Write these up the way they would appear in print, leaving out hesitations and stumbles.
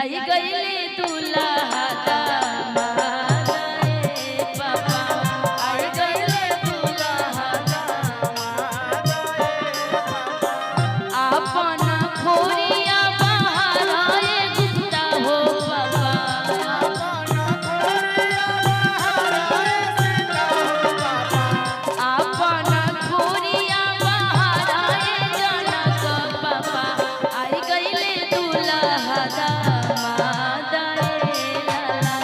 आई गईले दूल्हा दामाद रे बाबा आई गईले दूल्हा दामाद अपन खोरिया बाहर आए गुप्ता हो बाबा अपन खोरिया बाहर आए जनक बाबा आई गईले दूल्हा दामाद रे लाला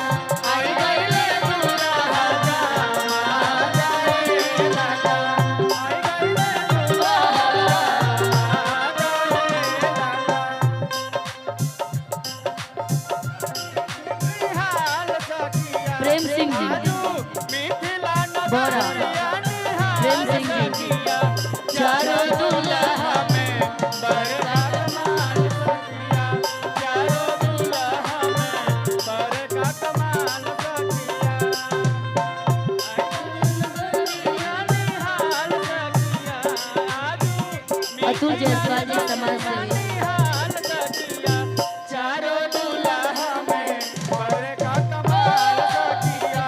आई गईले दूल्हा दामाद रे लाला आई गईले प्रेम सिंह जी बोरा प्रेम सिंह जी चारों दूल्हा में बरका कमाल सखिया चारों दूल्हा में बरका कमाल सखिया अतुल जायसवाल जी समाज सेवी चारों दूल्हा में बरका कमाल सखिया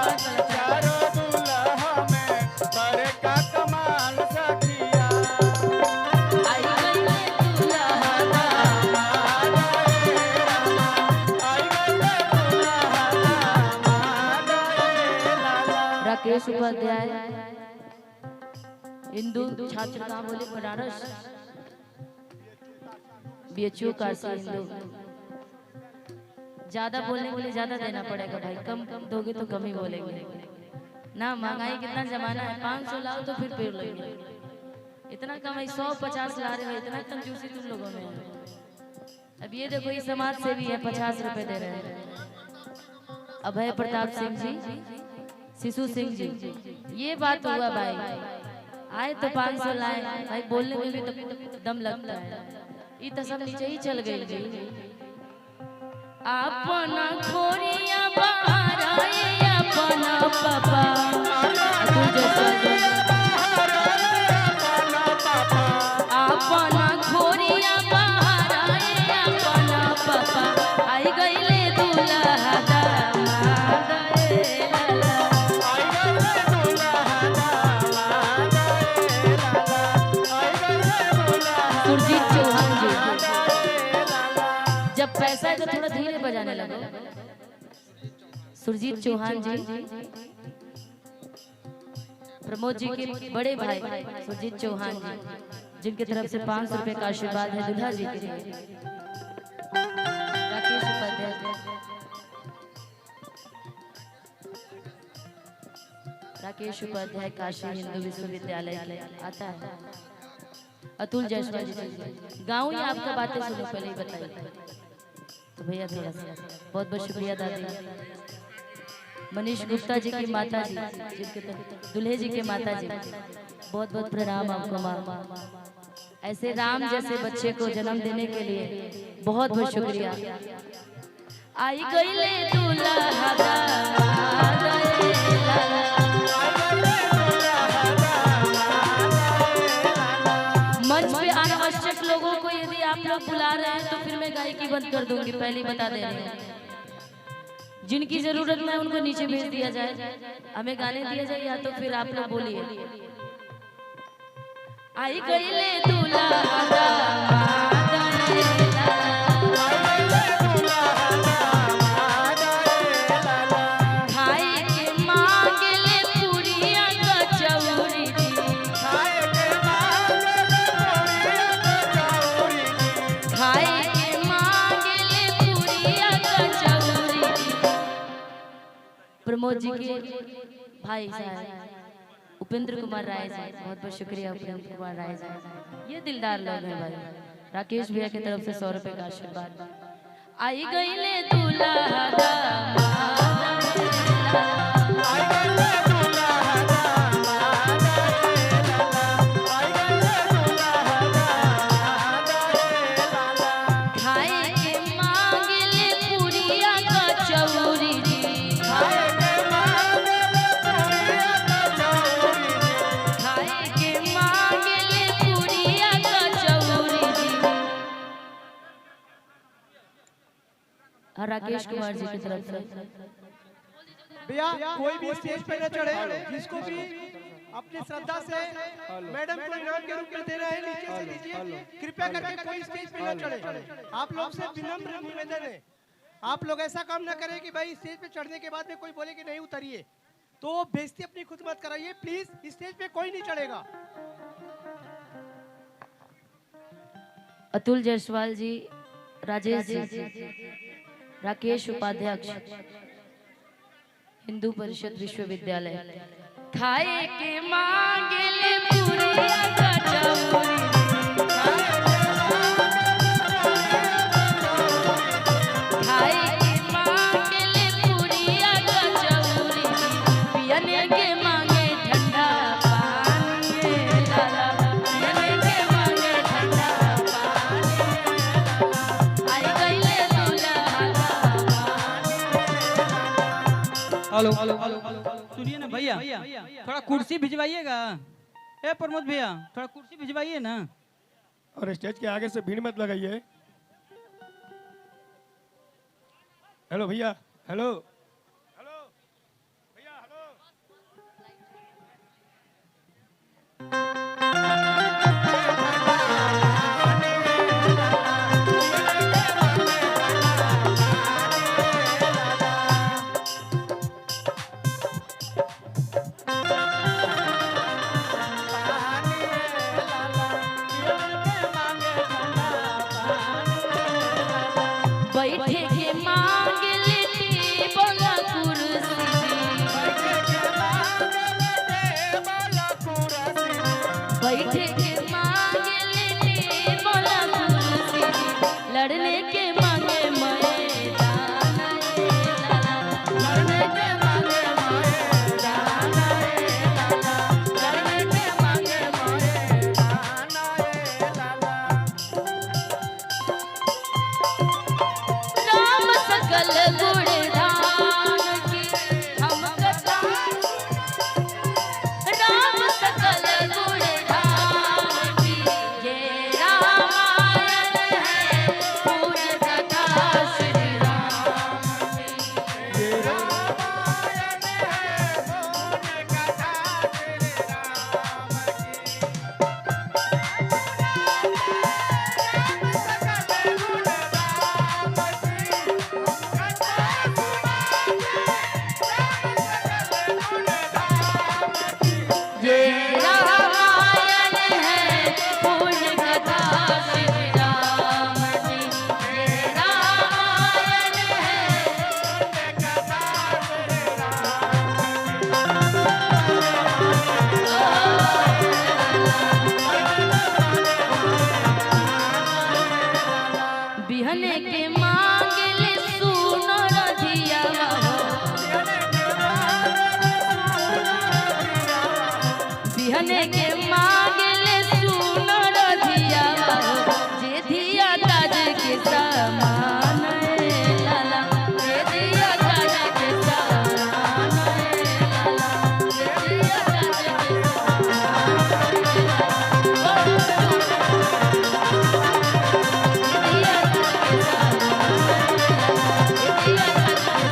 चारों दूल्हा में बरका कमाल सखिया आई गईले दूल्हा दामाद रे लाला आई गईले दूल्हा दामाद रे लाला। राकेश उपाध्याय हिंदू छात्र कहाँ बोले बनारस बीएचयू काशी हिंदू ज्यादा बोलने के लिए ज्यादा देना पड़ेगा भाई कम कम दोगे तो कम ही बोलेंगे ना महंगाई कितना जमाना है 500 लाओ तो फिर पेड़ लेंगे इतना कम है 150 ला रहे हो इतना कंजूसी तुम लोगों में है। अब ये देखो ये समाज सेवी है 50 रुपए दे रहे हैं अभय प्रताप सिंह जी शिशु सिंह जी ये बात हुआ भाई आए तो 500 लाए भाई बोलने में भी तो दम लगता है ये तो सब नीचे ही चल गई जी अपना खोरिया बाहर आए अपना पापा अपना खोरिया बाहर आए अपना पापा आई गईले दूल्हा दामाद रे लाला आई गईले दूल्हा दामाद रे लाला आई गईले दूल्हा सुरजीत चौहान जी जब पैसा है तो थोड़ा धीरे बजाने लगा सुरजीत चौहान जी प्रमोद जी के बड़े भाई सुरजीत चौहान जी जिनकी तरफ से 500 रुपए का आशीर्वाद है दुल्हा जी के लिए। राकेश उपाध्याय राकेश उपाध्याय काशी हिंदू विश्वविद्यालय आता है। अतुल जायसवाल जी गाँव ही आपका बातें सुनो पहले ही बताइए तो भैया थोड़ा सा बहुत बहुत शुक्रिया दादी मनीष गुप्ता जी की माता जी जिनके दुल्हे जी के माता जी बहुत बहुत प्रणाम आपको माँ ऐसे राम जैसे बच्चे को जन्म देने के लिए बहुत बहुत शुक्रिया। आई गईले दूल्हा दामाद रे लाला मंच पे अनावश्यक लोगों को यदि आप लोग बुला रहे हैं तो फिर मैं गायकी बंद कर दूंगी पहले ही बता दे रही हूँ जिनकी जरूरत में उनको नीचे भेज दिया जाए हमें गाने दिया जाए या तो फिर आप लोग बोलिए आई गईले दूल्हा दामाद रे लाला खाए के मांगले पूरिया कचौरी खाए के मांगले पूरिया कचौरी प्रमोद जी के भाई साहब उपेंद्र कुमार राय जी बहुत बहुत शुक्रिया उपेंद्र कुमार राय जी ये दिलदार लोग हैं भाई। राकेश भैया की तरफ से 100 रुपए का आशीर्वाद आई गईले दूल्हा दामाद रे लाला आई गईले दूल्हा दामाद रे लाला आई गईले दूल्हा दामाद रे लाला खाए के मांगले पूरिया कचौरी खाए के मांगले पूरिया कचौरी खाए के मांगले पूरिया कचौरी हाँ, राकेश कुमार जी की तरफ से। भैया कोई भी स्टेज पे न चढ़े, जिसको भी अपनी श्रद्धा से मैडम को इनाम के रूप में देना है नीचे से लीजिए। कृपया करके कोई स्टेज पे न चढ़े। आप लोग से विनम्र निवेदन है, आप लोग ऐसा काम न करें कि भाई स्टेज पे चढ़ने के बाद में कोई बोले कि नहीं उतरिए, तो बेइज्जती अपनी खुद मत कराइए प्लीज। स्टेज पे कोई नहीं चढ़ेगा। अतुल जायसवाल जी, राजेश जी, राकेश उपाध्यक्ष, हिंदू परिषद विश्वविद्यालय। खाए के मांगले पूरिया कचौरी, खाए के मांगले पूरिया कचौरी, पियने के मांगे ठंडा पानी लाला, पियने के मांगे ठंडा पानी, आई गईले दूल्हा। हेलो, सुनिए ना भैया, थोड़ा कुर्सी भिजवाइएगा। ए प्रमोद भैया, थोड़ा कुर्सी भिजवाइए ना। और स्टेज के आगे से भीड़ मत लगाइए। हेलो भैया, हेलो हेलो भैया, हेलो। बैठे के मांग लेती बोला कुर्सी, बैठे के मांग लेती बोला कुर्सी, लड़ने के मांगे मैदान लाला, लड़ने के मांगे मैदान लाला, लड़ने के मांगे मैदान लाला। राम सकल गुणधाम की हम कथा, राम सकल गुणधाम की ये रामायण है, पूर्ण कथा श्री राम की, ये रामायण है, पूर्ण कथा श्री राम की, ये रामायण है, पूर्ण कथा श्री राम। बिहने के